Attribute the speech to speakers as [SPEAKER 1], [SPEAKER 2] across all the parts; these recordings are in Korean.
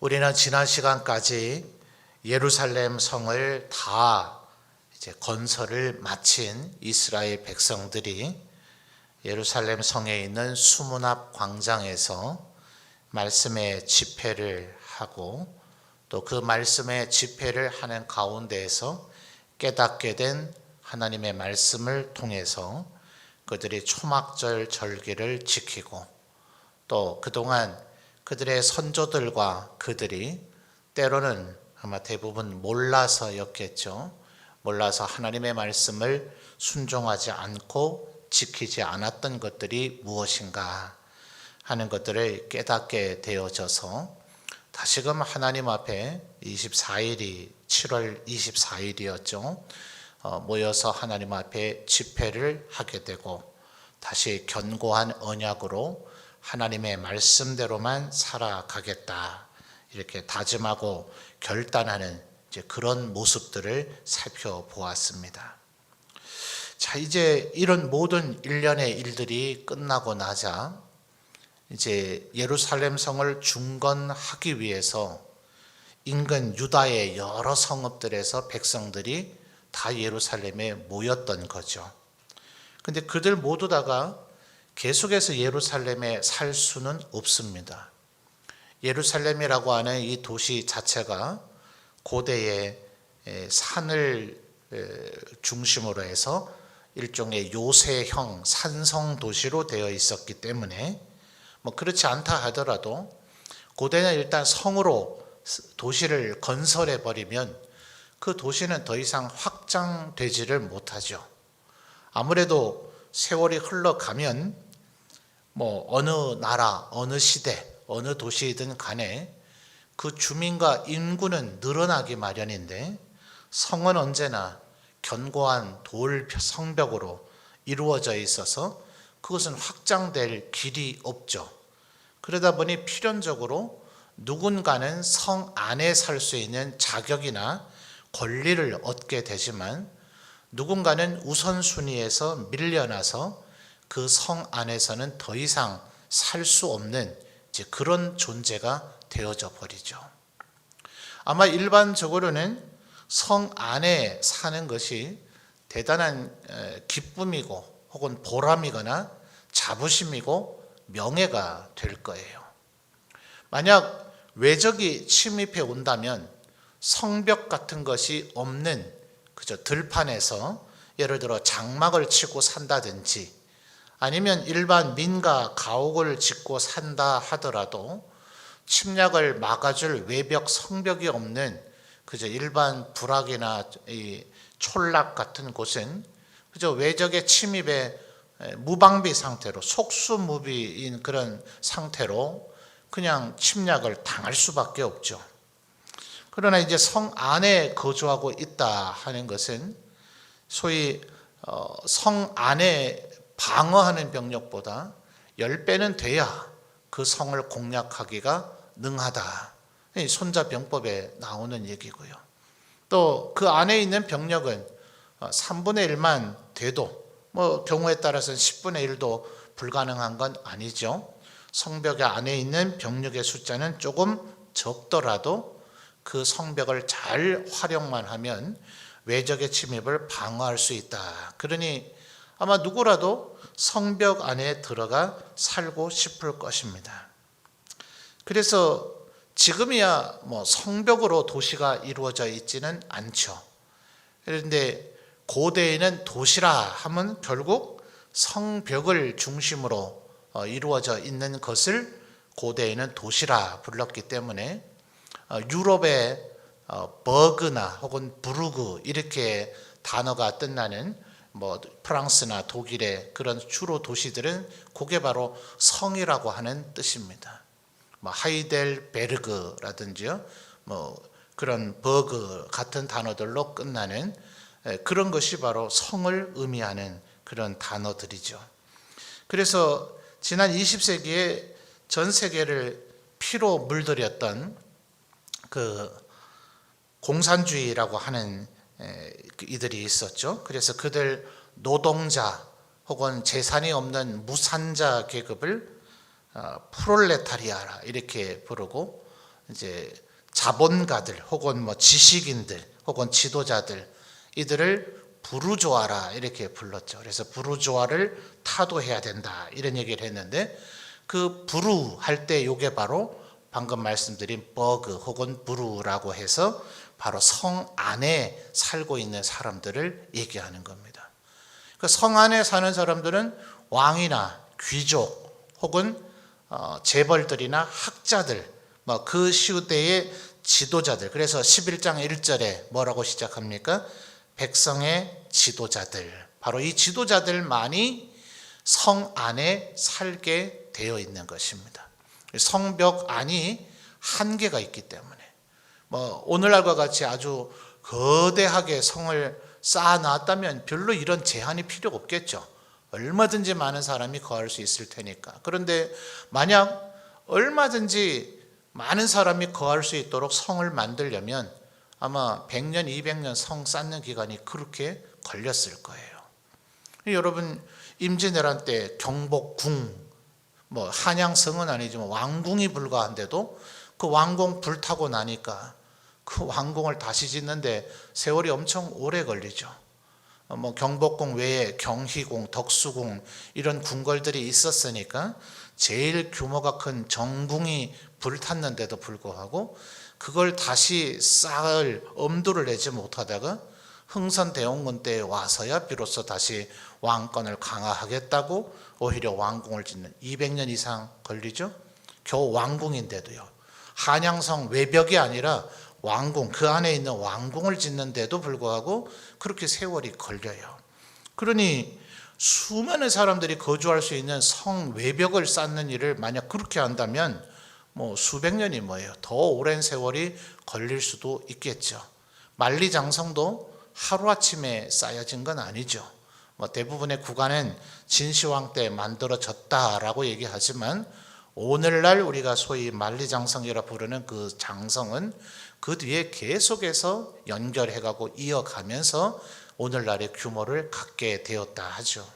[SPEAKER 1] 우리는 지난 시간까지 예루살렘 성을 다 이제 건설을 마친 이스라엘 백성들이 예루살렘 성에 있는 수문 앞 광장에서 말씀의 집회를 하고 또 그 말씀의 집회를 하는 가운데에서 깨닫게 된 하나님의 말씀을 통해서 그들이 초막절 절기를 지키고 또 그동안 그들의 선조들과 그들이 때로는 아마 대부분 몰라서였겠죠. 몰라서 하나님의 말씀을 순종하지 않고 지키지 않았던 것들이 무엇인가 하는 것들을 깨닫게 되어져서 다시금 하나님 앞에 7월 24일이었죠. 모여서 하나님 앞에 집회를 하게 되고 다시 견고한 언약으로 하나님의 말씀대로만 살아가겠다 이렇게 다짐하고 결단하는 그런 모습들을 살펴보았습니다. 자, 이제 이런 모든 일련의 일들이 끝나고 나자 이제 예루살렘 성을 중건하기 위해서 인근 유다의 여러 성읍들에서 백성들이 다 예루살렘에 모였던 거죠. 근데 그들 모두 다가 계속해서 예루살렘에 살 수는 없습니다. 예루살렘이라고 하는 이 도시 자체가 고대의 산을 중심으로 해서 일종의 요새형 산성 도시로 되어 있었기 때문에 그렇지 않다 하더라도 고대는 일단 성으로 도시를 건설해 버리면 그 도시는 더 이상 확장되지를 못하죠. 아무래도 세월이 흘러가면 어느 나라, 어느 시대, 어느 도시이든 간에 그 주민과 인구는 늘어나기 마련인데 성은 언제나 견고한 돌 성벽으로 이루어져 있어서 그것은 확장될 길이 없죠. 그러다 보니 필연적으로 누군가는 성 안에 살 수 있는 자격이나 권리를 얻게 되지만 누군가는 우선순위에서 밀려나서 그 성 안에서는 더 이상 살 수 없는 그런 존재가 되어져 버리죠. 아마 일반적으로는 성 안에 사는 것이 대단한 기쁨이고 혹은 보람이거나 자부심이고 명예가 될 거예요. 만약 외적이 침입해 온다면 성벽 같은 것이 없는 그저 들판에서 예를 들어 장막을 치고 산다든지 아니면 일반 민가 가옥을 짓고 산다 하더라도 침략을 막아줄 외벽 성벽이 없는 그저 일반 부락이나 이 촌락 같은 곳은 그저 외적의 침입에 무방비 상태로 속수무비인 그런 상태로 그냥 침략을 당할 수밖에 없죠. 그러나 이제 성 안에 거주하고 있다 하는 것은 소위 성 안에 방어하는 병력보다 10배는 돼야 그 성을 공략하기가 능하다. 손자병법에 나오는 얘기고요. 또 그 안에 있는 병력은 3분의 1만 돼도 경우에 따라서는 10분의 1도 불가능한 건 아니죠. 성벽 안에 있는 병력의 숫자는 조금 적더라도 그 성벽을 잘 활용만 하면 외적의 침입을 방어할 수 있다. 그러니 아마 누구라도 성벽 안에 들어가 살고 싶을 것입니다. 그래서 지금이야 성벽으로 도시가 이루어져 있지는 않죠. 그런데 고대에는 도시라 하면 결국 성벽을 중심으로 이루어져 있는 것을 고대에는 도시라 불렀기 때문에 유럽의 버그나 혹은 부르그 이렇게 단어가 끝나는 프랑스나 독일의 그런 주로 도시들은 그게 바로 성이라고 하는 뜻입니다. 하이델베르그라든지요, 그런 버그 같은 단어들로 끝나는 그런 것이 바로 성을 의미하는 그런 단어들이죠. 그래서 지난 20세기에 전 세계를 피로 물들였던 그 공산주의라고 하는 이들이 있었죠. 그래서 그들 노동자 혹은 재산이 없는 무산자 계급을 프롤레타리아라 이렇게 부르고 이제 자본가들 혹은 뭐 지식인들 혹은 지도자들 이들을 부르조아라 이렇게 불렀죠. 그래서 부르조아를 타도해야 된다 이런 얘기를 했는데 그 부르 할 때 이게 바로 방금 말씀드린 버그 혹은 부르라고 해서 바로 성 안에 살고 있는 사람들을 얘기하는 겁니다. 그 성 안에 사는 사람들은 왕이나 귀족 혹은 재벌들이나 학자들 뭐 그 시대의 지도자들. 그래서 11장 1절에 뭐라고 시작합니까? 백성의 지도자들. 바로 이 지도자들만이 성 안에 살게 되어 있는 것입니다. 성벽 안이 한계가 있기 때문에 뭐 오늘날과 같이 아주 거대하게 성을 쌓아놨다면 별로 이런 제한이 필요 없겠죠. 얼마든지 많은 사람이 거할 수 있을 테니까. 그런데 만약 얼마든지 많은 사람이 거할 수 있도록 성을 만들려면 아마 100년, 200년 성 쌓는 기간이 그렇게 걸렸을 거예요. 여러분 임진왜란 때 경복궁, 뭐 한양성은 아니지만 왕궁이 불과한데도 그 왕궁 불타고 나니까 그 왕궁을 다시 짓는데 세월이 엄청 오래 걸리죠. 뭐 경복궁 외에 경희궁, 덕수궁 이런 궁궐들이 있었으니까 제일 규모가 큰 정궁이 불탔는데도 불구하고 그걸 다시 쌓을 엄두를 내지 못하다가 흥선대원군 때 와서야 비로소 다시 왕권을 강화하겠다고 오히려 왕궁을 짓는 200년 이상 걸리죠. 겨우 왕궁인데도요. 한양성 외벽이 아니라 왕궁, 그 안에 있는 왕궁을 짓는데도 불구하고 그렇게 세월이 걸려요. 그러니 수많은 사람들이 거주할 수 있는 성 외벽을 쌓는 일을 만약 그렇게 한다면 뭐 수백 년이 뭐예요. 더 오랜 세월이 걸릴 수도 있겠죠. 만리장성도 하루아침에 쌓여진 건 아니죠. 뭐 대부분의 구간은 진시황 때 만들어졌다라고 얘기하지만 오늘날 우리가 소위 만리장성이라 부르는 그 장성은 그 뒤에 계속해서 연결해가고 이어가면서 오늘날의 규모를 갖게 되었다 하죠.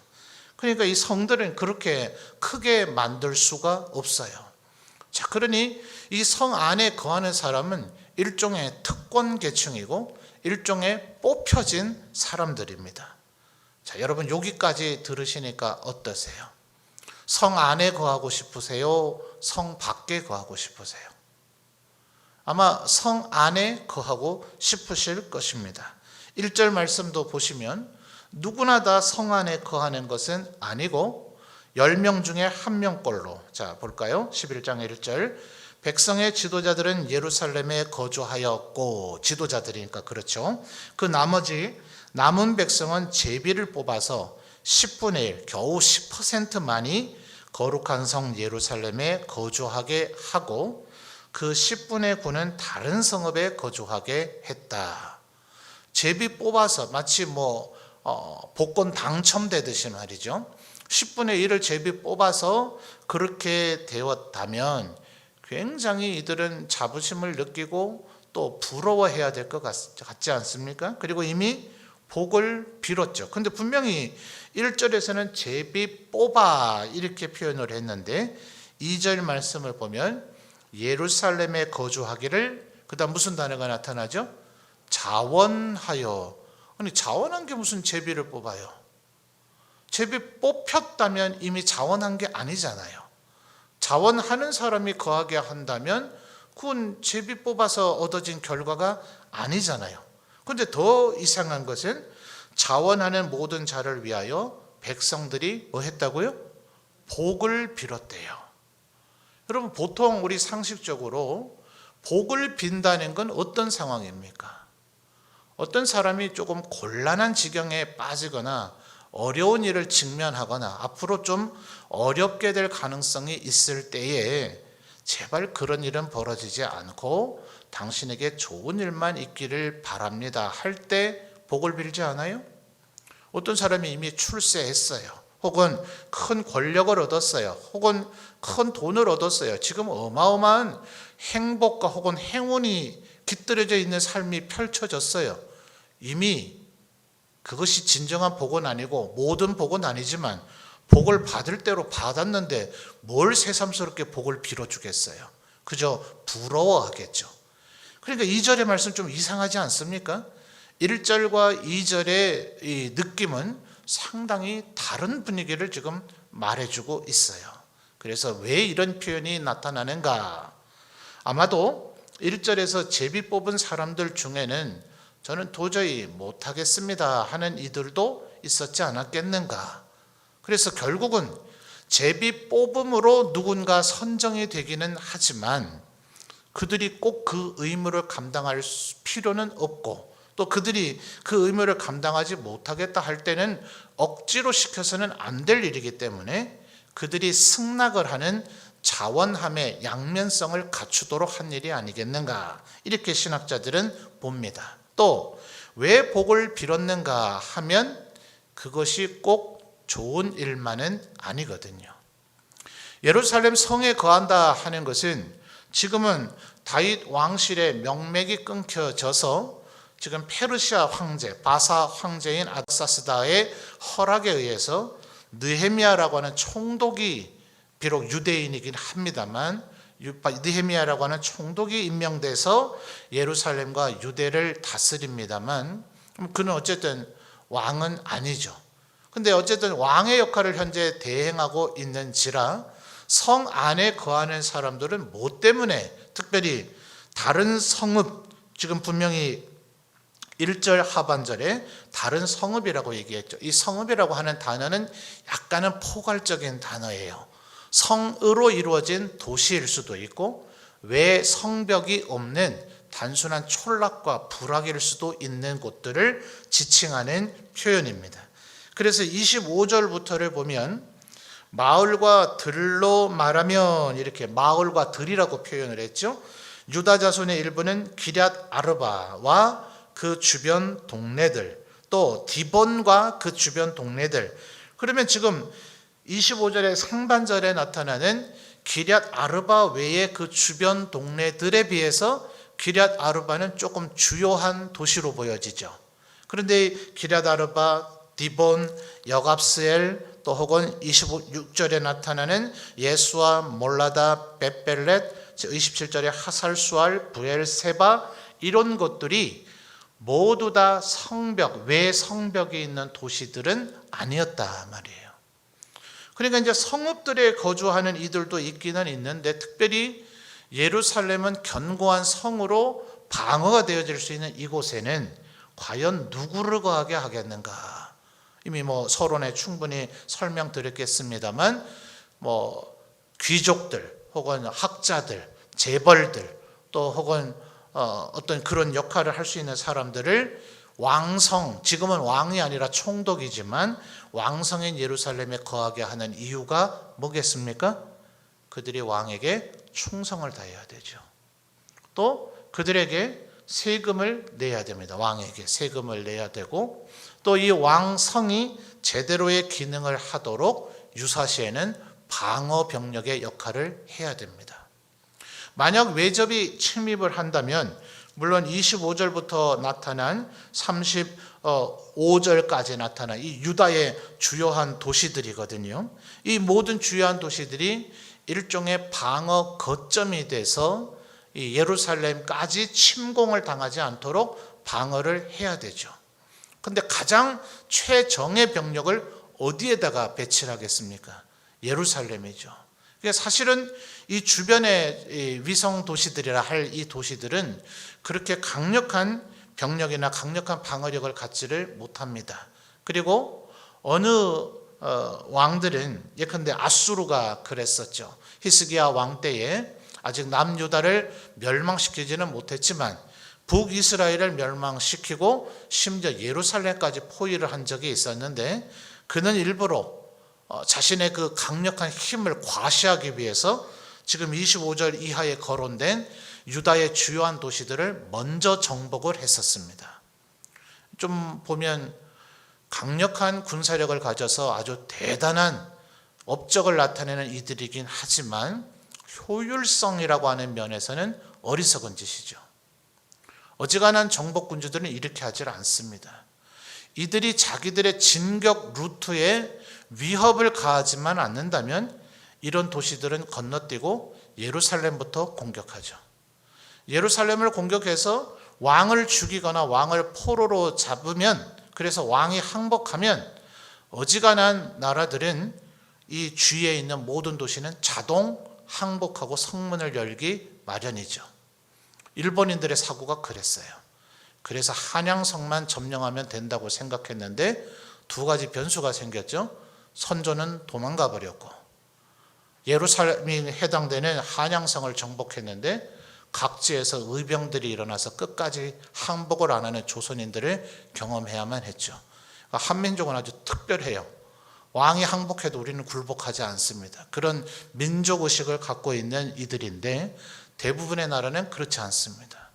[SPEAKER 1] 그러니까 이 성들은 그렇게 크게 만들 수가 없어요. 자, 그러니 이 성 안에 거하는 사람은 일종의 특권 계층이고 일종의 뽑혀진 사람들입니다. 자, 여러분 여기까지 들으시니까 어떠세요? 성 안에 거하고 싶으세요? 성 밖에 거하고 싶으세요? 아마 성 안에 거하고 싶으실 것입니다. 1절 말씀도 보시면 누구나 다 성 안에 거하는 것은 아니고 10명 중에 1명꼴로, 자 볼까요? 11장 1절 백성의 지도자들은 예루살렘에 거주하였고, 지도자들이니까 그렇죠. 그 나머지 남은 백성은 제비를 뽑아서 10분의 1, 겨우 10%만이 거룩한 성 예루살렘에 거주하게 하고 그 10분의 9는 다른 성읍에 거주하게 했다. 제비 뽑아서 마치 복권 당첨되듯이 말이죠. 10분의 1을 제비 뽑아서 그렇게 되었다면 굉장히 이들은 자부심을 느끼고 또 부러워해야 될 것 같지 않습니까? 그리고 이미 복을 빌었죠. 근데 분명히 1절에서는 제비 뽑아 이렇게 표현을 했는데 2절 말씀을 보면 예루살렘에 거주하기를, 그 다음 무슨 단어가 나타나죠? 자원하여. 아니 자원한 게 무슨 제비를 뽑아요? 제비 뽑혔다면 이미 자원한 게 아니잖아요. 자원하는 사람이 거하게 한다면 그건 제비 뽑아서 얻어진 결과가 아니잖아요. 그런데 더 이상한 것은 자원하는 모든 자를 위하여 백성들이 뭐 했다고요? 복을 빌었대요. 여러분 보통 우리 상식적으로 복을 빈다는 건 어떤 상황입니까? 어떤 사람이 조금 곤란한 지경에 빠지거나 어려운 일을 직면하거나 앞으로 좀 어렵게 될 가능성이 있을 때에 제발 그런 일은 벌어지지 않고 당신에게 좋은 일만 있기를 바랍니다 할 때 복을 빌지 않아요? 어떤 사람이 이미 출세했어요. 혹은 큰 권력을 얻었어요. 혹은 큰 돈을 얻었어요. 지금 어마어마한 행복과 혹은 행운이 깃들여져 있는 삶이 펼쳐졌어요. 이미 그것이 진정한 복은 아니고 모든 복은 아니지만 복을 받을 대로 받았는데 뭘 새삼스럽게 복을 빌어주겠어요. 그저 부러워하겠죠. 그러니까 2절의 말씀 좀 이상하지 않습니까? 1절과 2절의 이 느낌은 상당히 다른 분위기를 지금 말해주고 있어요. 그래서 왜 이런 표현이 나타나는가? 아마도 1절에서 제비 뽑은 사람들 중에는 저는 도저히 못하겠습니다 하는 이들도 있었지 않았겠는가? 그래서 결국은 제비 뽑음으로 누군가 선정이 되기는 하지만 그들이 꼭 그 의무를 감당할 필요는 없고, 또 그들이 그 의무를 감당하지 못하겠다 할 때는 억지로 시켜서는 안 될 일이기 때문에 그들이 승낙을 하는 자원함의 양면성을 갖추도록 한 일이 아니겠는가, 이렇게 신학자들은 봅니다. 또 왜 복을 빌었는가 하면 그것이 꼭 좋은 일만은 아니거든요. 예루살렘 성에 거한다 하는 것은 지금은 다윗 왕실의 명맥이 끊겨져서 지금 페르시아 황제, 바사 황제인 아닥사스다의 허락에 의해서 느헤미야라고 하는 총독이, 비록 유대인이긴 합니다만 느헤미야라고 하는 총독이 임명돼서 예루살렘과 유대를 다스립니다만, 그는 어쨌든 왕은 아니죠. 근데 어쨌든 왕의 역할을 현재 대행하고 있는지라 성 안에 거하는 사람들은 뭐 때문에, 특별히 다른 성읍, 지금 분명히 1절 하반절에 다른 성읍이라고 얘기했죠. 이 성읍이라고 하는 단어는 약간은 포괄적인 단어예요. 성으로 이루어진 도시일 수도 있고 외 성벽이 없는 단순한 촌락과 부락일 수도 있는 곳들을 지칭하는 표현입니다. 그래서 25절부터를 보면 마을과 들로 말하면, 이렇게 마을과 들이라고 표현을 했죠. 유다 자손의 일부는 기럇 아르바와 그 주변 동네들, 또 디본과 그 주변 동네들. 그러면 지금 25절의 상반절에 나타나는 기럇 아르바 외의 그 주변 동네들에 비해서 기럇 아르바는 조금 주요한 도시로 보여지죠. 그런데 기럇 아르바, 디본, 여갑스엘, 또 혹은 26절에 나타나는 예수와 몰라다, 벳벨렛, 27절에 하살수알, 부엘세바, 이런 것들이 모두 다 성벽, 외 성벽이 있는 도시들은 아니었다 말이에요. 그러니까 이제 성읍들에 거주하는 이들도 있기는 있는데, 특별히 예루살렘은 견고한 성으로 방어가 되어질 수 있는 이곳에는 과연 누구를 거하게 하겠는가? 이미 서론에 충분히 설명드렸겠습니다만, 귀족들 혹은 학자들, 재벌들, 또 혹은 어떤 그런 역할을 할 수 있는 사람들을 왕성, 지금은 왕이 아니라 총독이지만 왕성인 예루살렘에 거하게 하는 이유가 뭐겠습니까? 그들이 왕에게 충성을 다해야 되죠. 또 그들에게 세금을 내야 됩니다. 왕에게 세금을 내야 되고, 또 이 왕성이 제대로의 기능을 하도록 유사시에는 방어 병력의 역할을 해야 됩니다. 만약 외접이 침입을 한다면, 물론 25절부터 나타난 35절까지 나타난 이 유다의 주요한 도시들이거든요. 이 모든 주요한 도시들이 일종의 방어 거점이 돼서 이 예루살렘까지 침공을 당하지 않도록 방어를 해야 되죠. 그런데 가장 최정의 병력을 어디에다가 배치를 하겠습니까? 예루살렘이죠. 사실은 이 주변의 위성 도시들이라 할 이 도시들은 그렇게 강력한 병력이나 강력한 방어력을 갖지를 못합니다. 그리고 어느 왕들은, 예컨대 아수르가 그랬었죠. 히스기야 왕 때에 아직 남유다를 멸망시키지는 못했지만 북이스라엘을 멸망시키고 심지어 예루살렘까지 포위를 한 적이 있었는데, 그는 일부러 자신의 그 강력한 힘을 과시하기 위해서 지금 25절 이하에 거론된 유다의 주요한 도시들을 먼저 정복을 했었습니다. 좀 보면 강력한 군사력을 가져서 아주 대단한 업적을 나타내는 이들이긴 하지만 효율성이라고 하는 면에서는 어리석은 짓이죠. 어지간한 정복군주들은 이렇게 하질 않습니다. 이들이 자기들의 진격 루트에 위협을 가하지만 않는다면 이런 도시들은 건너뛰고 예루살렘부터 공격하죠. 예루살렘을 공격해서 왕을 죽이거나 왕을 포로로 잡으면, 그래서 왕이 항복하면 어지간한 나라들은 이 주위에 있는 모든 도시는 자동 항복하고 성문을 열기 마련이죠. 일본인들의 사고가 그랬어요. 그래서 한양성만 점령하면 된다고 생각했는데 두 가지 변수가 생겼죠. 선조는 도망가 버렸고, 예루살렘이 해당되는 한양성을 정복했는데 각지에서 의병들이 일어나서 끝까지 항복을 안 하는 조선인들을 경험해야만 했죠. 그러니까 한민족은 아주 특별해요. 왕이 항복해도 우리는 굴복하지 않습니다. 그런 민족의식을 갖고 있는 이들인데 대부분의 나라는 그렇지 않습니다.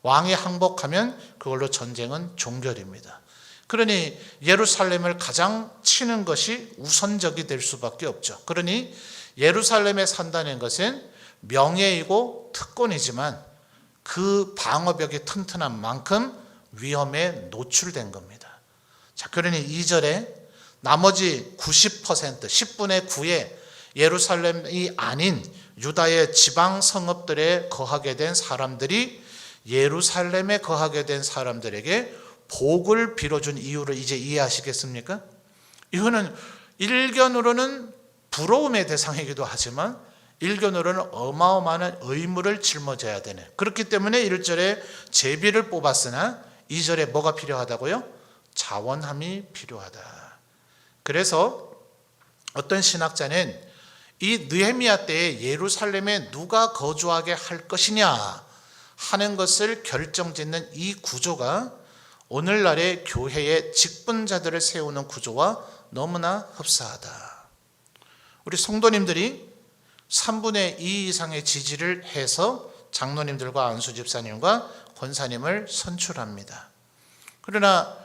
[SPEAKER 1] 왕이 항복하면 그걸로 전쟁은 종결입니다. 그러니 예루살렘을 가장 치는 것이 우선적이 될 수밖에 없죠. 그러니 예루살렘에 산다는 것은 명예이고 특권이지만 그 방어벽이 튼튼한 만큼 위험에 노출된 겁니다. 자, 그러니 2절에 나머지 90%, 10분의 9의 예루살렘이 아닌 유다의 지방 성읍들에 거하게 된 사람들이 예루살렘에 거하게 된 사람들에게 복을 빌어준 이유를 이제 이해하시겠습니까? 이거는 일견으로는 부러움의 대상이기도 하지만 일견으로는 어마어마한 의무를 짊어져야 되는, 그렇기 때문에 1절에 제비를 뽑았으나 2절에 뭐가 필요하다고요? 자원함이 필요하다. 그래서 어떤 신학자는 이 느헤미야 때에 예루살렘에 누가 거주하게 할 것이냐 하는 것을 결정짓는 이 구조가 오늘날의 교회의 직분자들을 세우는 구조와 너무나 흡사하다. 우리 성도님들이 3분의 2 이상의 지지를 해서 장로님들과 안수 집사님과 권사님을 선출합니다. 그러나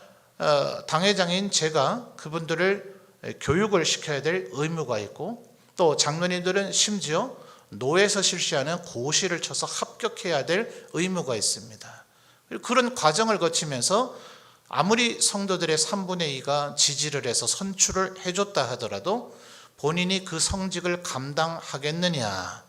[SPEAKER 1] 당회장인 제가 그분들을 교육을 시켜야 될 의무가 있고, 또 장로님들은 심지어 노에서 실시하는 고시를 쳐서 합격해야 될 의무가 있습니다. 그런 과정을 거치면서 아무리 성도들의 3분의 2가 지지를 해서 선출을 해줬다 하더라도 본인이 그 성직을 감당하겠느냐,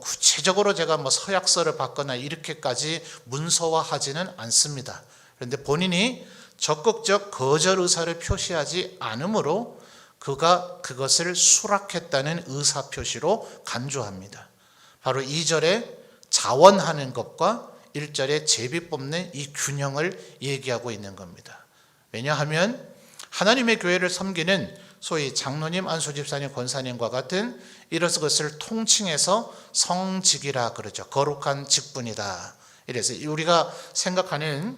[SPEAKER 1] 구체적으로 제가 서약서를 받거나 이렇게까지 문서화하지는 않습니다. 그런데 본인이 적극적 거절 의사를 표시하지 않으므로 그가 그것을 수락했다는 의사 표시로 간주합니다. 바로 2절에 자원하는 것과 1절에 제비 뽑는 이 균형을 얘기하고 있는 겁니다. 왜냐하면 하나님의 교회를 섬기는 소위 장로님, 안수집사님, 권사님과 같은 이런 것을 통칭해서 성직이라 그러죠. 거룩한 직분이다. 이래서 우리가 생각하는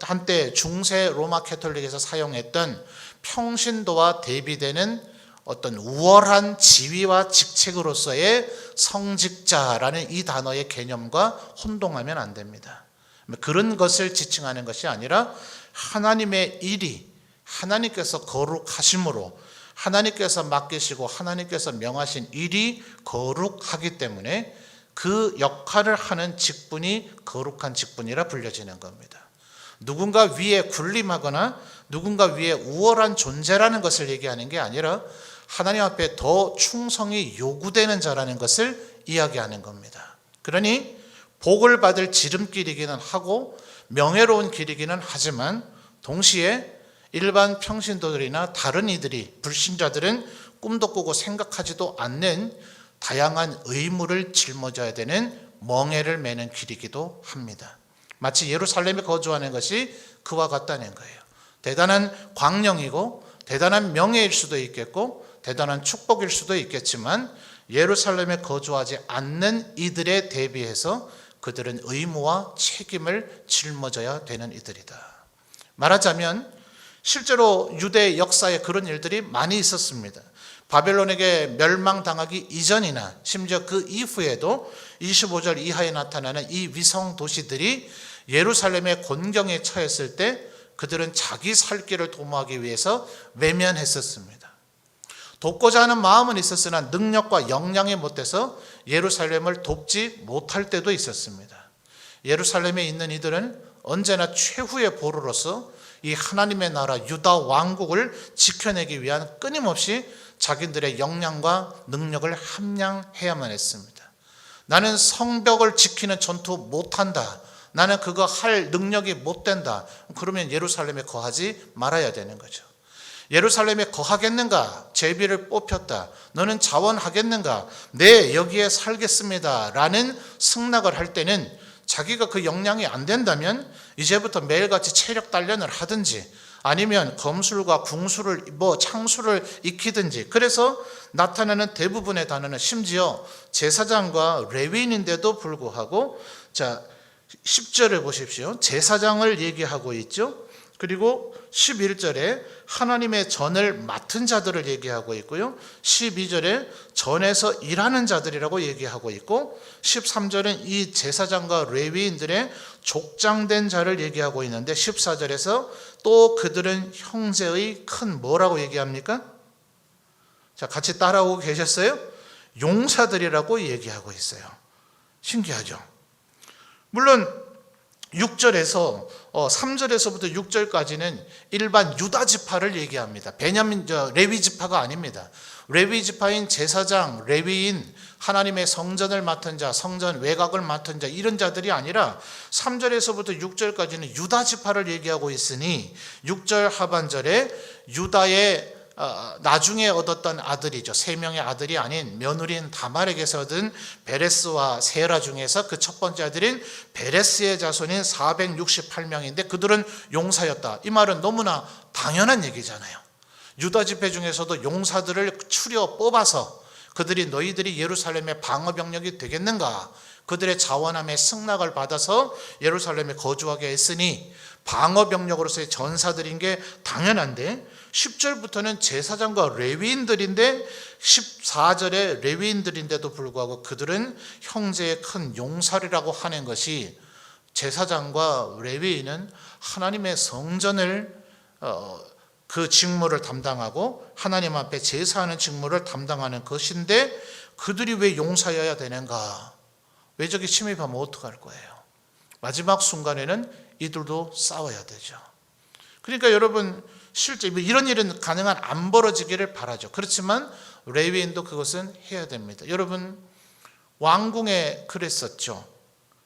[SPEAKER 1] 한때 중세 로마 캐톨릭에서 사용했던 평신도와 대비되는 어떤 우월한 지위와 직책으로서의 성직자라는 이 단어의 개념과 혼동하면 안 됩니다. 그런 것을 지칭하는 것이 아니라 하나님의 일이 하나님께서 거룩하심으로 하나님께서 맡기시고 하나님께서 명하신 일이 거룩하기 때문에 그 역할을 하는 직분이 거룩한 직분이라 불려지는 겁니다. 누군가 위에 군림하거나 누군가 위에 우월한 존재라는 것을 얘기하는 게 아니라 하나님 앞에 더 충성이 요구되는 자라는 것을 이야기하는 겁니다. 그러니 복을 받을 지름길이기는 하고 명예로운 길이기는 하지만 동시에 일반 평신도들이나 다른 이들이, 불신자들은 꿈도 꾸고 생각하지도 않는 다양한 의무를 짊어져야 되는 멍에를 매는 길이기도 합니다. 마치 예루살렘에 거주하는 것이 그와 같다는 거예요. 대단한 광령이고 대단한 명예일 수도 있겠고 대단한 축복일 수도 있겠지만 예루살렘에 거주하지 않는 이들에 대비해서 그들은 의무와 책임을 짊어져야 되는 이들이다. 말하자면 실제로 유대 역사에 그런 일들이 많이 있었습니다. 바벨론에게 멸망당하기 이전이나 심지어 그 이후에도 25절 이하에 나타나는 이 위성 도시들이 예루살렘의 곤경에 처했을 때 그들은 자기 살 길을 도모하기 위해서 외면했었습니다. 돕고자 하는 마음은 있었으나 능력과 역량이 못돼서 예루살렘을 돕지 못할 때도 있었습니다. 예루살렘에 있는 이들은 언제나 최후의 보루로서 이 하나님의 나라 유다 왕국을 지켜내기 위한 끊임없이 자기들의 역량과 능력을 함량해야만 했습니다. 나는 성벽을 지키는 전투 못한다, 나는 그거 할 능력이 못 된다, 그러면 예루살렘에 거하지 말아야 되는 거죠. 예루살렘에 거하겠는가? 제비를 뽑혔다. 너는 자원하겠는가? 네, 여기에 살겠습니다 라는 승낙을 할 때는 자기가 그 역량이 안 된다면 이제부터 매일같이 체력 단련을 하든지 아니면 검술과 궁술을 창술을 익히든지, 그래서 나타나는 대부분의 단어는 심지어 제사장과 레위인인데도 불구하고, 자 10절을 보십시오. 제사장을 얘기하고 있죠. 그리고 11절에 하나님의 전을 맡은 자들을 얘기하고 있고요. 12절에 전에서 일하는 자들이라고 얘기하고 있고, 13절은 이 제사장과 레위인들의 족장된 자를 얘기하고 있는데, 14절에서 또 그들은 형제의 큰 뭐라고 얘기합니까? 자, 같이 따라오고 계셨어요? 용사들이라고 얘기하고 있어요. 신기하죠? 물론 6절에서 3절에서부터 6절까지는 일반 유다 지파를 얘기합니다. 베냐민 레위 지파가 아닙니다. 레위 지파인 제사장, 레위인, 하나님의 성전을 맡은 자, 성전 외곽을 맡은 자, 이런 자들이 아니라 3절에서부터 6절까지는 유다 지파를 얘기하고 있으니 6절 하반절에 유다의 나중에 얻었던 아들이죠. 3명의 아들이 아닌 며느리인 다말에게서 얻은 베레스와 세라 중에서 그 첫 번째 아들인 베레스의 자손인 468명인데 그들은 용사였다. 이 말은 너무나 당연한 얘기잖아요. 유다 지파 중에서도 용사들을 추려 뽑아서 그들이 너희들이 예루살렘의 방어 병력이 되겠는가? 그들의 자원함에 승낙을 받아서 예루살렘에 거주하게 했으니 방어 병력으로서의 전사들인 게 당연한데, 10절부터는 제사장과 레위인들인데 14절에 레위인들인데도 불구하고 그들은 형제의 큰 용사리라고 하는 것이, 제사장과 레위인은 하나님의 성전을 그 직무를 담당하고 하나님 앞에 제사하는 직무를 담당하는 것인데, 그들이 왜 용사여야 되는가? 왜 저기 침입하면 어떡할 거예요? 마지막 순간에는 이들도 싸워야 되죠. 그러니까 여러분, 실제 이런 일은 가능한 안 벌어지기를 바라죠. 그렇지만 레위인도 그것은 해야 됩니다. 여러분, 왕궁에 그랬었죠.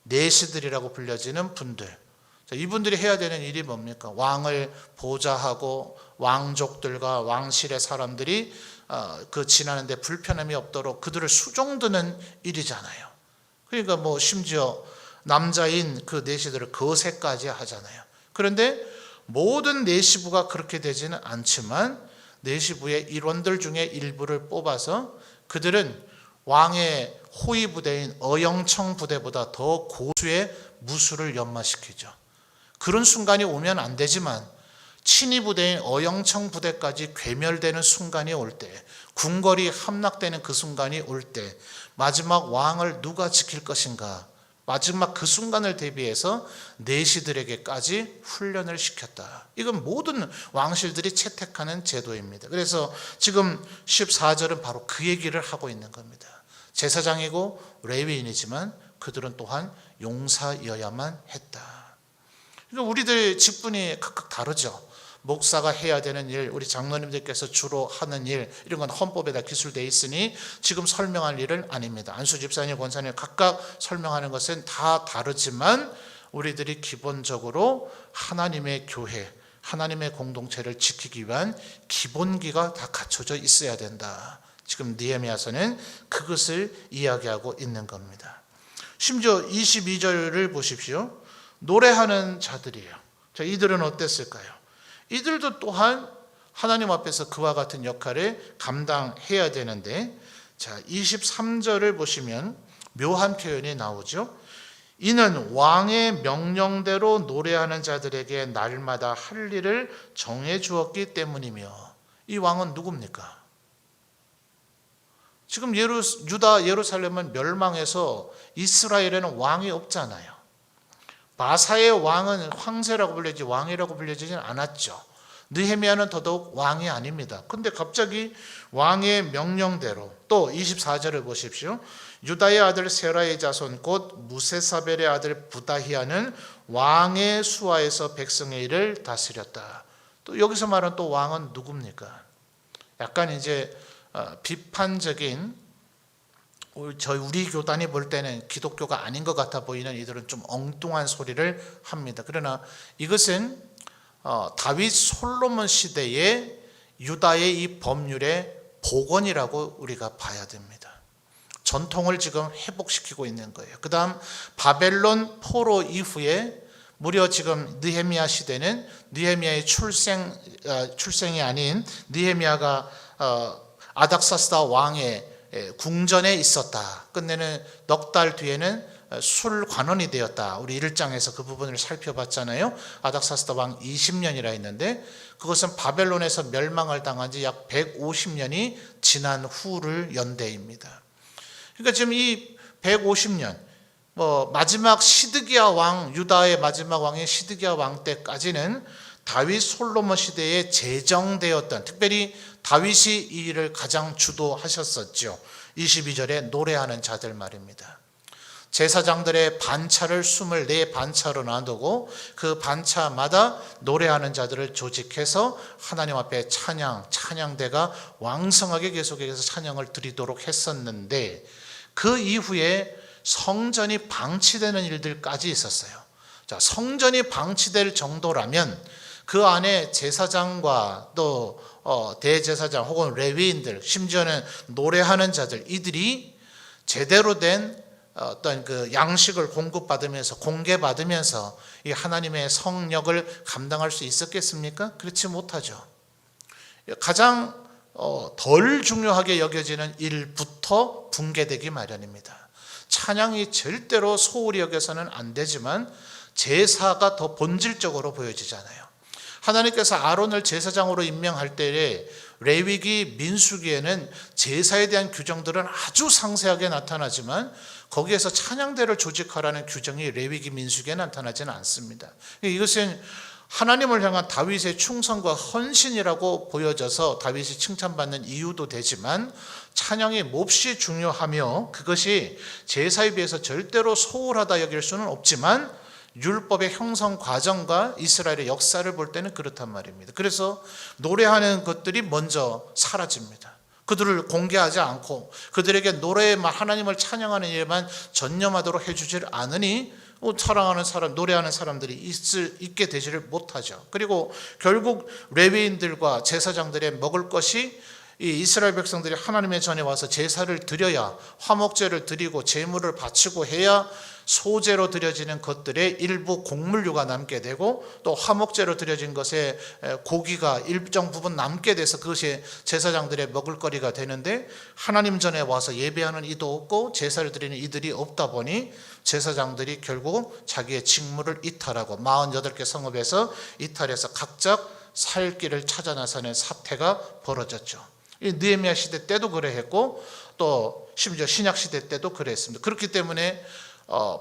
[SPEAKER 1] 내시들이라고 불려지는 분들. 자, 이분들이 해야 되는 일이 뭡니까? 왕을 보좌하고 왕족들과 왕실의 사람들이 그 지나는데 불편함이 없도록 그들을 수종드는 일이잖아요. 그러니까 심지어 남자인 그 내시들을 거세까지 하잖아요. 그런데 모든 내시부가 그렇게 되지는 않지만 내시부의 일원들 중에 일부를 뽑아서 그들은 왕의 호위 부대인 어영청 부대보다 더 고수의 무술을 연마시키죠. 그런 순간이 오면 안 되지만 친위 부대인 어영청 부대까지 괴멸되는 순간이 올 때, 궁궐이 함락되는 그 순간이 올 때 마지막 왕을 누가 지킬 것인가, 마지막 그 순간을 대비해서 내시들에게까지 훈련을 시켰다. 이건 모든 왕실들이 채택하는 제도입니다. 그래서 지금 14절은 바로 그 얘기를 하고 있는 겁니다. 제사장이고 레위인이지만 그들은 또한 용사여야만 했다. 그러니까 우리들 직분이 각각 다르죠. 목사가 해야 되는 일, 우리 장로님들께서 주로 하는 일, 이런 건 헌법에다 기술되어 있으니 지금 설명할 일은 아닙니다. 안수 집사님, 권사님 각각 설명하는 것은 다 다르지만 우리들이 기본적으로 하나님의 교회, 하나님의 공동체를 지키기 위한 기본기가 다 갖춰져 있어야 된다. 지금 느헤미야서는 그것을 이야기하고 있는 겁니다. 심지어 22절을 보십시오. 노래하는 자들이에요. 자, 이들은 어땠을까요? 이들도 또한 하나님 앞에서 그와 같은 역할을 감당해야 되는데, 자 23절을 보시면 묘한 표현이 나오죠. 이는 왕의 명령대로 노래하는 자들에게 날마다 할 일을 정해 주었기 때문이며. 이 왕은 누굽니까? 지금 유다 예루살렘은 멸망해서 이스라엘에는 왕이 없잖아요. 바사의 왕은 황제라고 불리지 왕이라고 불려지진 않았죠. 느헤미야는 더더욱 왕이 아닙니다. 근데 갑자기 왕의 명령대로, 또 24절을 보십시오. 유다의 아들 세라의 자손 곧 무세사벨의 아들 부다히야는 왕의 수하에서 백성의 일을 다스렸다. 또 여기서 말하는 또 왕은 누굽니까? 약간 이제 비판적인, 우리 교단이 볼 때는 기독교가 아닌 것 같아 보이는 이들은 좀 엉뚱한 소리를 합니다. 그러나 이것은 다윗 솔로몬 시대의 유다의 이 법률의 복원이라고 우리가 봐야 됩니다. 전통을 지금 회복시키고 있는 거예요. 그 다음 바벨론 포로 이후에 무려 지금 느헤미야 시대는 느헤미야의 출생이 아닌 느헤미야가 아닥사스다 왕의 궁전에 있었다. 끝내는 넉 달 뒤에는 술관원이 되었다. 우리 1장에서 그 부분을 살펴봤잖아요. 아닥사스다 왕 20년이라 했는데 그것은 바벨론에서 멸망을 당한 지 약 150년이 지난 후를 연대입니다. 그러니까 지금 이 150년, 마지막 시드기야 왕, 유다의 마지막 왕인 시드기야 왕 때까지는 다윗 솔로몬 시대에 제정되었던, 특별히 다윗이 이 일을 가장 주도하셨었죠. 22절에 노래하는 자들 말입니다. 제사장들의 반차를 24반차로 나누고 그 반차마다 노래하는 자들을 조직해서 하나님 앞에 찬양대가 왕성하게 계속해서 찬양을 드리도록 했었는데 그 이후에 성전이 방치되는 일들까지 있었어요. 자, 성전이 방치될 정도라면 그 안에 제사장과 또 대제사장 혹은 레위인들, 심지어는 노래하는 자들, 이들이 제대로 된 어떤 그 양식을 공급받으면서 공개받으면서 이 하나님의 성역을 감당할 수 있었겠습니까? 그렇지 못하죠. 가장 덜 중요하게 여겨지는 일부터 붕괴되기 마련입니다. 찬양이 절대로 소홀히 여겨서는 안 되지만 제사가 더 본질적으로 보여지잖아요. 하나님께서 아론을 제사장으로 임명할 때에 레위기 민수기에는 제사에 대한 규정들은 아주 상세하게 나타나지만 거기에서 찬양대를 조직하라는 규정이 레위기 민수기에 나타나지는 않습니다. 이것은 하나님을 향한 다윗의 충성과 헌신이라고 보여져서 다윗이 칭찬받는 이유도 되지만 찬양이 몹시 중요하며 그것이 제사에 비해서 절대로 소홀하다 여길 수는 없지만 율법의 형성 과정과 이스라엘의 역사를 볼 때는 그렇단 말입니다. 그래서 노래하는 것들이 먼저 사라집니다. 그들을 공개하지 않고 그들에게 노래에만 하나님을 찬양하는 일에만 전념하도록 해주질 않으니 사랑하는 사람, 노래하는 사람들이 있게 되지를 못하죠. 그리고 결국 레위인들과 제사장들의 먹을 것이 이 이스라엘 백성들이 하나님의 전에 와서 제사를 드려야 화목제를 드리고 제물을 바치고 해야 소제로 드려지는 것들의 일부 곡물류가 남게 되고 또 화목제로 드려진 것에 고기가 일정 부분 남게 돼서 그것이 제사장들의 먹을거리가 되는데 하나님 전에 와서 예배하는 이도 없고 제사를 드리는 이들이 없다 보니 제사장들이 결국 자기의 직무를 이탈하고 48개 성읍에서 이탈해서 각자 살 길을 찾아 나서는 사태가 벌어졌죠. 이 느헤미야 시대 때도 그래했고 또 심지어 신약 시대 때도 그랬습니다. 그렇기 때문에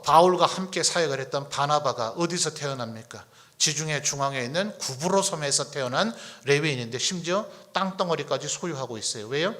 [SPEAKER 1] 바울과 함께 사역을 했던 바나바가 어디서 태어납니까? 지중해 중앙에 있는 구브로 섬에서 태어난 레위인인데 심지어 땅덩어리까지 소유하고 있어요. 왜요?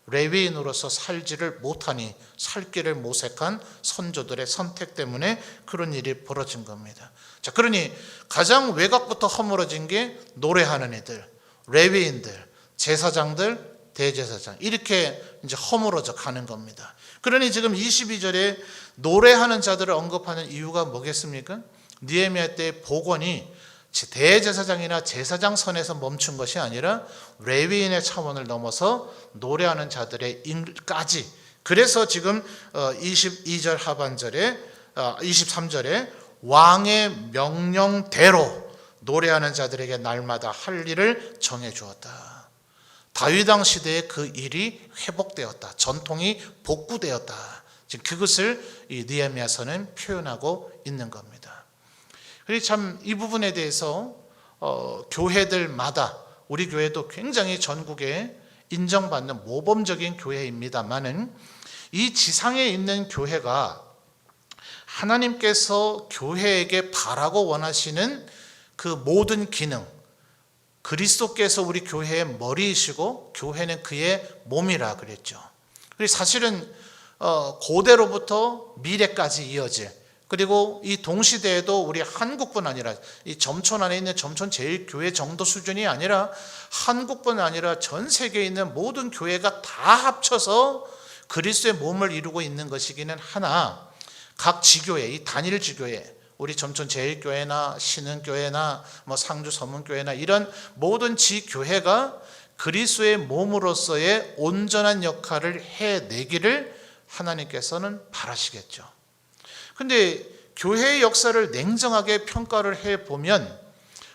[SPEAKER 1] 레위인으로서 살지를 못하니 살 길을 모색한 선조들의 선택 때문에 그런 일이 벌어진 겁니다. 자, 그러니 가장 외곽부터 허물어진 게 노래하는 이들, 레위인들, 제사장들, 대제사장 이렇게 이제 허물어져 가는 겁니다. 그러니 지금 22절에 노래하는 자들을 언급하는 이유가 뭐겠습니까? 느헤미야 때의 복원이 대제사장이나 제사장 선에서 멈춘 것이 아니라 레위인의 차원을 넘어서 노래하는 자들의 일까지. 그래서 지금 22절 하반절에 23절에 왕의 명령대로 노래하는 자들에게 날마다 할 일을 정해 주었다. 다윗 왕 시대에 그 일이 회복되었다. 전통이 복구되었다. 지금 그것을 이 느헤미야서는 표현하고 있는 겁니다. 그리고 참 이 부분에 대해서 교회들마다 우리 교회도 굉장히 전국에 인정받는 모범적인 교회입니다만은 이 지상에 있는 교회가 하나님께서 교회에게 바라고 원하시는 그 모든 기능, 그리스도께서 우리 교회의 머리이시고 교회는 그의 몸이라 그랬죠. 그리고 사실은 고대로부터 미래까지 이어질 그리고 이 동시대에도 우리 한국뿐 아니라 이 점촌 안에 있는 점촌 제1교회 정도 수준이 아니라 한국뿐 아니라 전 세계에 있는 모든 교회가 다 합쳐서 그리스도의 몸을 이루고 있는 것이기는 하나, 각 지교회, 이 단일 지교회, 우리 점촌 제1교회나 신흥교회나 뭐 상주 서문교회나 이런 모든 지교회가 그리스도의 몸으로서의 온전한 역할을 해내기를 하나님께서는 바라시겠죠. 근데 교회의 역사를 냉정하게 평가를 해보면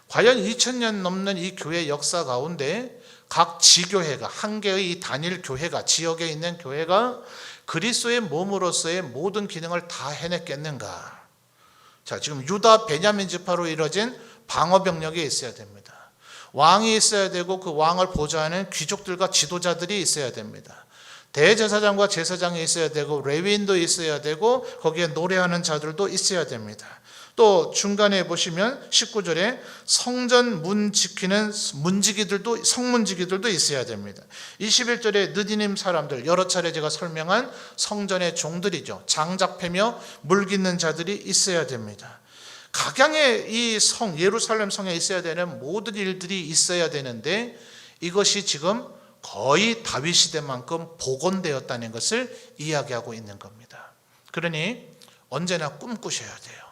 [SPEAKER 1] 과연 2000년 넘는 이 교회 역사 가운데 각 지교회가, 한 개의 이 단일 교회가, 지역에 있는 교회가 그리스도의 몸으로서의 모든 기능을 다 해냈겠는가? 자, 지금 유다 베냐민 지파로 이루어진 방어 병력이 있어야 됩니다. 왕이 있어야 되고 그 왕을 보좌하는 귀족들과 지도자들이 있어야 됩니다. 대제사장과 제사장이 있어야 되고 레위인도 있어야 되고 거기에 노래하는 자들도 있어야 됩니다. 또 중간에 보시면 19절에 성전 문 지키는 성문지기들도 있어야 됩니다. 21절에 느디님 사람들, 여러 차례 제가 설명한 성전의 종들이죠. 장작 패며 물 깃는 자들이 있어야 됩니다. 각양의 이 성, 예루살렘 성에 있어야 되는 모든 일들이 있어야 되는데 이것이 지금 거의 다윗 시대만큼 복원되었다는 것을 이야기하고 있는 겁니다. 그러니 언제나 꿈꾸셔야 돼요.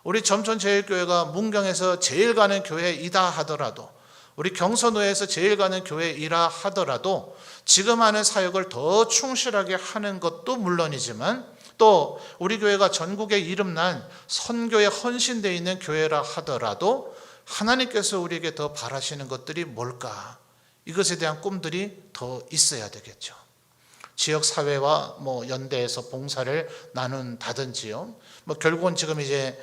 [SPEAKER 1] 우리 점촌 제1교회가 문경에서 제일 가는 교회이다 하더라도, 우리 경선호에서 제일 가는 교회이라 하더라도 지금 하는 사역을 더 충실하게 하는 것도 물론이지만 또 우리 교회가 전국에 이름난 선교에 헌신되어 있는 교회라 하더라도 하나님께서 우리에게 더 바라시는 것들이 뭘까? 이것에 대한 꿈들이 더 있어야 되겠죠. 지역사회와 연대에서 봉사를 나눈다든지요. 결국은 지금 이제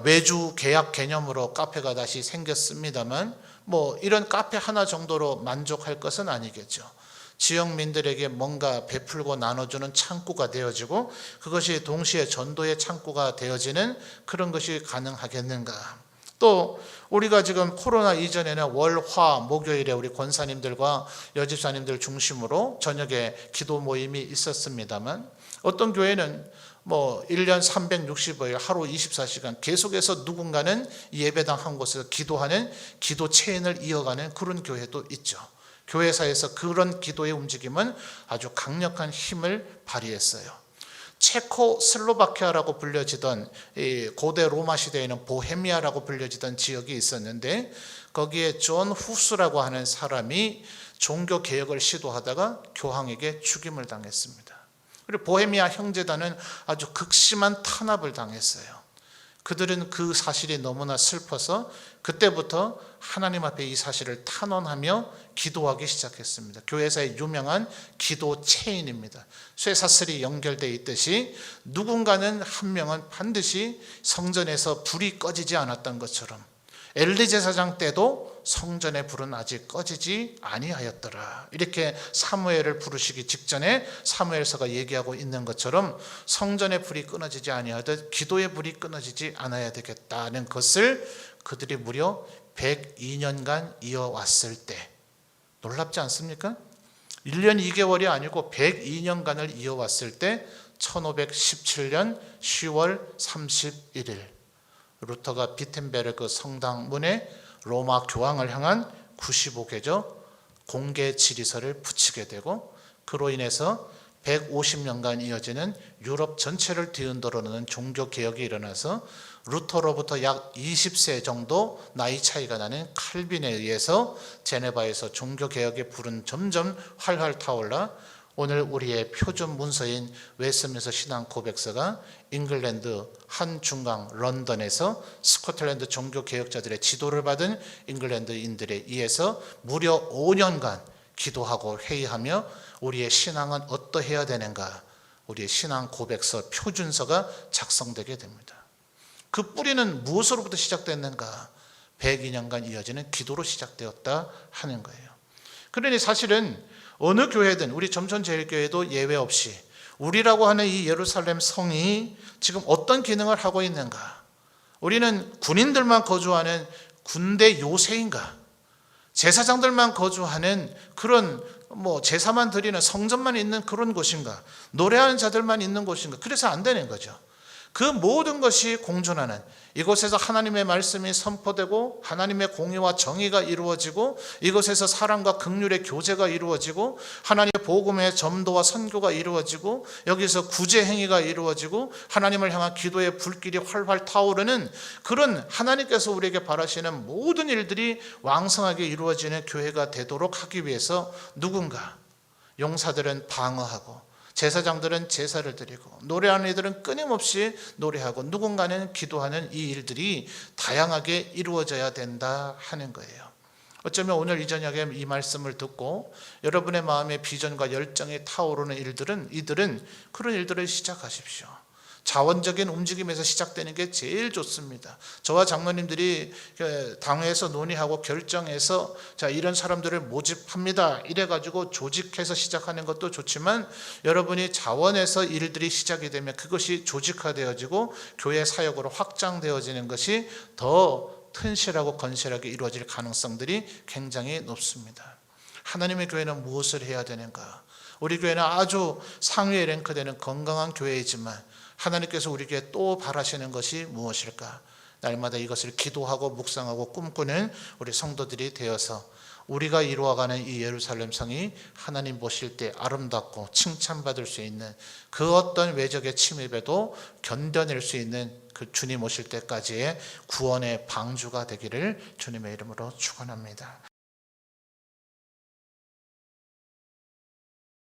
[SPEAKER 1] 외주 계약 개념으로 카페가 다시 생겼습니다만 이런 카페 하나 정도로 만족할 것은 아니겠죠. 지역민들에게 뭔가 베풀고 나눠주는 창구가 되어지고 그것이 동시에 전도의 창구가 되어지는 그런 것이 가능하겠는가. 또 우리가 지금 코로나 이전에는 월, 화, 목요일에 우리 권사님들과 여집사님들 중심으로 저녁에 기도 모임이 있었습니다만 어떤 교회는 1년 365일 하루 24시간 계속해서 누군가는 예배당 한 곳에서 기도하는 기도 체인을 이어가는 그런 교회도 있죠. 교회사에서 그런 기도의 움직임은 아주 강력한 힘을 발휘했어요. 체코슬로바키아라고 불려지던 고대 로마 시대에는 보헤미아라고 불려지던 지역이 있었는데 거기에 존 후스라고 하는 사람이 종교 개혁을 시도하다가 교황에게 죽임을 당했습니다. 그리고 보헤미아 형제단은 아주 극심한 탄압을 당했어요. 그들은 그 사실이 너무나 슬퍼서 그때부터 하나님 앞에 이 사실을 탄원하며 기도하기 시작했습니다. 교회사의 유명한 기도 체인입니다. 쇠사슬이 연결되어 있듯이 누군가는 한 명은 반드시 성전에서 불이 꺼지지 않았던 것처럼 엘리 제사장 때도 성전의 불은 아직 꺼지지 아니하였더라. 이렇게 사무엘을 부르시기 직전에 사무엘서가 얘기하고 있는 것처럼 성전의 불이 끊어지지 아니하듯 기도의 불이 끊어지지 않아야 되겠다는 것을 그들이 무려 102년간 이어왔을 때 놀랍지 않습니까? 1년 2개월이 아니고 102년간을 이어왔을 때 1517년 10월 31일 루터가 비텐베르크 성당 문에 로마 교황을 향한 95개조 공개 질의서를 붙이게 되고 그로 인해서 150년간 이어지는 유럽 전체를 뒤흔들어놓는 종교개혁이 일어나서 루터로부터 약 20세 정도 나이 차이가 나는 칼빈에 의해서 제네바에서 종교개혁의 불은 점점 활활 타올라 오늘 우리의 표준 문서인 웨스트민스터 신앙 고백서가 잉글랜드 한 중강 런던에서 스코틀랜드 종교개혁자들의 지도를 받은 잉글랜드인들에 의해서 무려 5년간 기도하고 회의하며 우리의 신앙은 어떠해야 되는가, 우리의 신앙 고백서 표준서가 작성되게 됩니다. 그 뿌리는 무엇으로부터 시작됐는가? 102년간 이어지는 기도로 시작되었다 하는 거예요. 그러니 사실은 어느 교회든 우리 점촌제일교회도 예외 없이 우리라고 하는 이 예루살렘 성이 지금 어떤 기능을 하고 있는가? 우리는 군인들만 거주하는 군대 요새인가? 제사장들만 거주하는 그런 제사만 드리는 성전만 있는 그런 곳인가? 노래하는 자들만 있는 곳인가? 그래서 안 되는 거죠. 그 모든 것이 공존하는, 이곳에서 하나님의 말씀이 선포되고 하나님의 공의와 정의가 이루어지고 이곳에서 사랑과 긍휼의 교제가 이루어지고 하나님의 복음의 전도와 선교가 이루어지고 여기서 구제 행위가 이루어지고 하나님을 향한 기도의 불길이 활활 타오르는 그런 하나님께서 우리에게 바라시는 모든 일들이 왕성하게 이루어지는 교회가 되도록 하기 위해서 누군가, 용사들은 방어하고 제사장들은 제사를 드리고 노래하는 이들은 끊임없이 노래하고 누군가는 기도하는 이 일들이 다양하게 이루어져야 된다 하는 거예요. 어쩌면 오늘 이 저녁에 이 말씀을 듣고 여러분의 마음에 비전과 열정이 타오르는 이들은 그런 일들을 시작하십시오. 자원적인 움직임에서 시작되는 게 제일 좋습니다. 저와 장로님들이 당회에서 논의하고 결정해서 자, 이런 사람들을 모집합니다 이래가지고 조직해서 시작하는 것도 좋지만 여러분이 자원에서 일들이 시작이 되면 그것이 조직화되어지고 교회 사역으로 확장되어지는 것이 더 튼실하고 건실하게 이루어질 가능성들이 굉장히 높습니다. 하나님의 교회는 무엇을 해야 되는가? 우리 교회는 아주 상위에 랭크되는 건강한 교회이지만 하나님께서 우리에게 또 바라시는 것이 무엇일까? 날마다 이것을 기도하고 묵상하고 꿈꾸는 우리 성도들이 되어서 우리가 이루어가는 이 예루살렘 성이 하나님 보실 때 아름답고 칭찬받을 수 있는 그 어떤 외적의 침입에도 견뎌낼 수 있는 그 주님 오실 때까지의 구원의 방주가 되기를 주님의 이름으로 축원합니다.